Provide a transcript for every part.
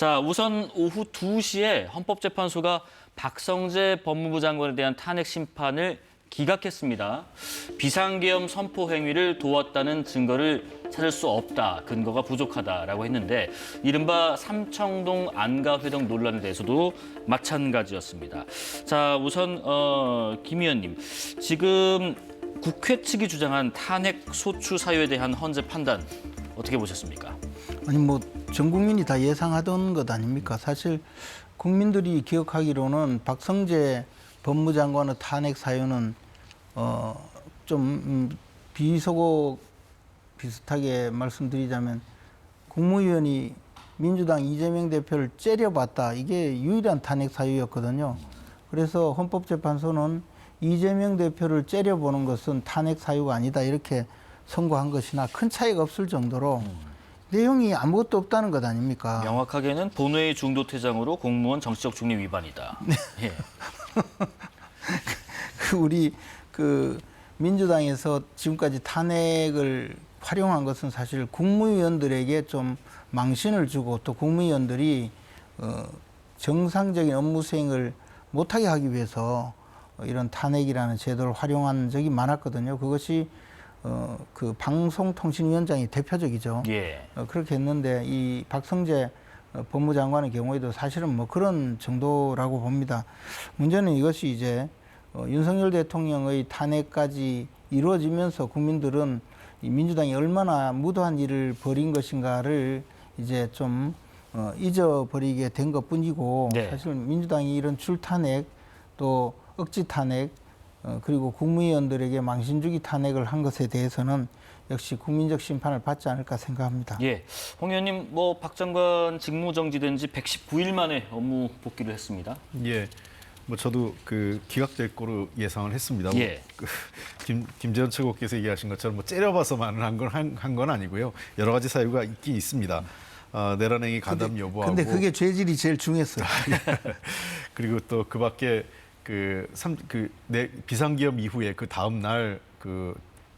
자, 우선 오후 2시에 헌법재판소가 박성재 법무부 장관에 대한 탄핵 심판을 기각했습니다. 비상계엄 선포 행위를 도왔다는 증거를 찾을 수 없다, 근거가 부족하다라고 했는데 이른바 삼청동 안가회동 논란에 대해서도 마찬가지였습니다. 자, 우선 김 의원님, 지금 국회 측이 주장한 탄핵 소추 사유에 대한 헌재 판단 어떻게 보셨습니까? 아니 전 국민이 다 예상하던 것 아닙니까? 사실 국민들이 기억하기로는 박성재 법무장관의 탄핵 사유는 좀 비속어 비슷하게 말씀드리자면 국무위원이 민주당 이재명 대표를 째려봤다. 이게 유일한 탄핵 사유였거든요. 그래서 헌법재판소는 이재명 대표를 째려보는 것은 탄핵 사유가 아니다. 이렇게 선고한 것이나 큰 차이가 없을 정도로 내용이 아무것도 없다는 것 아닙니까? 명확하게는 본회의 중도퇴장으로 공무원 정치적 중립 위반이다. 네. 예. 우리 민주당에서 지금까지 탄핵을 활용한 것은 사실 국무위원들에게 좀 망신을 주고 또 국무위원들이 정상적인 업무 수행을 못하게 하기 위해서 이런 탄핵이라는 제도를 활용한 적이 많았거든요. 그것이 방송통신위원장이 대표적이죠. 예. 그렇게 했는데 이 박성재 법무장관의 경우에도 사실은 그런 정도라고 봅니다. 문제는 이것이 이제 윤석열 대통령의 탄핵까지 이루어지면서 국민들은 이 민주당이 얼마나 무도한 일을 벌인 것인가를 이제 좀 잊어버리게 된 것뿐이고 네. 사실 민주당이 이런 줄탄핵 또 억지 탄핵 그리고 국무위원들에게 망신주기 탄핵을 한 것에 대해서는 역시 국민적 심판을 받지 않을까 생각합니다. 예. 홍 의원님, 박 장관 직무정지된 지 119일 만에 업무 복귀를 했습니다. 예. 저도 기각될 거로 예상을 했습니다. 예. 김재원 최고께서 얘기하신 것처럼 째려봐서만 한 건 아니고요. 여러 가지 사유가 있긴 있습니다. 내란행위 가담 여부하고. 근데 그게 죄질이 제일 중요했어요. 그리고 또 그밖에 비상기업 이후에 그 다음 날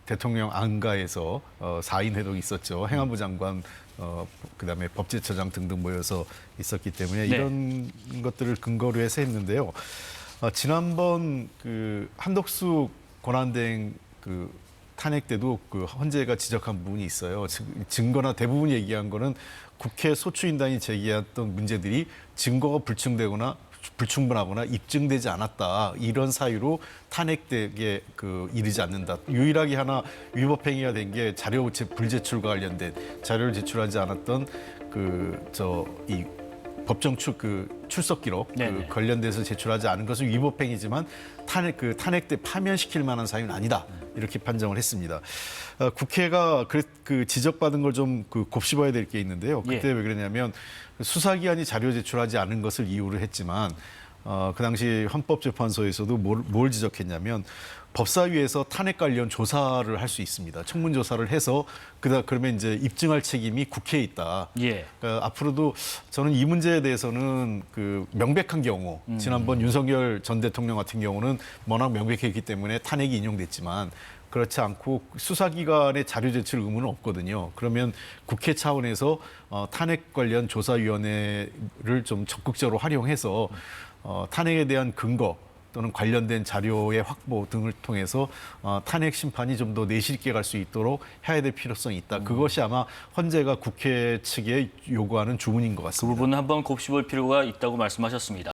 대통령 안가에서 4인 회동이 있었죠. 행안부 장관, 그다음에 법제처장 등등 모여서 있었기 때문에 네. 이런 것들을 근거로 해서 했는데요. 지난번 한덕수 권한대행 탄핵 때도 헌재가 지적한 부분이 있어요. 증거나 대부분 얘기한 거는 국회 소추인단이 제기했던 문제들이 증거가 불충분하거나 입증되지 않았다. 이런 사유로 탄핵되게 이르지 않는다. 유일하게 하나 위법행위가 된 게 자료 불제출과 관련된 자료를 제출하지 않았던 이 법정 출석 기록 관련돼서 제출하지 않은 것은 위법행위지만 탄핵 때 파면시킬 만한 사유는 아니다. 이렇게 판정을 했습니다. 국회가 지적받은 걸 좀 곱씹어야 될 게 있는데요. 그때 왜 그러냐면 수사기관이 자료 제출하지 않은 것을 이유로 했지만 그 당시 헌법재판소에서도 뭘 지적했냐면 법사위에서 탄핵 관련 조사를 할 수 있습니다. 청문조사를 해서 그러면 이제 입증할 책임이 국회에 있다. 예. 그러니까 앞으로도 저는 이 문제에 대해서는 명백한 경우, 지난번 윤석열 전 대통령 같은 경우는 워낙 명백했기 때문에 탄핵이 인용됐지만 그렇지 않고 수사기관의 자료 제출 의무는 없거든요. 그러면 국회 차원에서 탄핵 관련 조사위원회를 좀 적극적으로 활용해서 탄핵에 대한 근거 또는 관련된 자료의 확보 등을 통해서 탄핵 심판이 좀 더 내실 있게 갈 수 있도록 해야 될 필요성이 있다. 그것이 아마 헌재가 국회 측에 요구하는 주문인 것 같습니다. 그 부분은 한번 곱씹을 필요가 있다고 말씀하셨습니다.